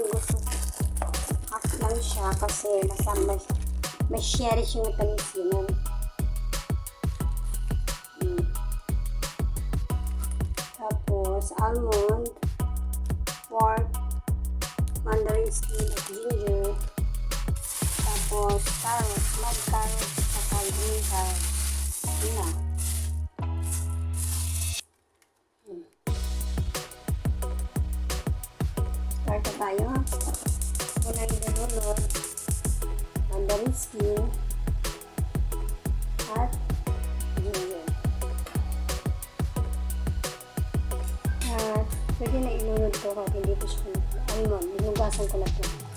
gusto. Half lang siya kasi may cherish yung tamis yun. Tapos, almond, pork, mandarin skin at ginger. Tapos, carrots, mud carrots, saka green carrots. Yun na. Start na tayo ha. Muna yung nilunod. Mandarin skin at ginger. Pwede na ilunod ko kahit hindi ko siya almond. Linugasan ko na ito.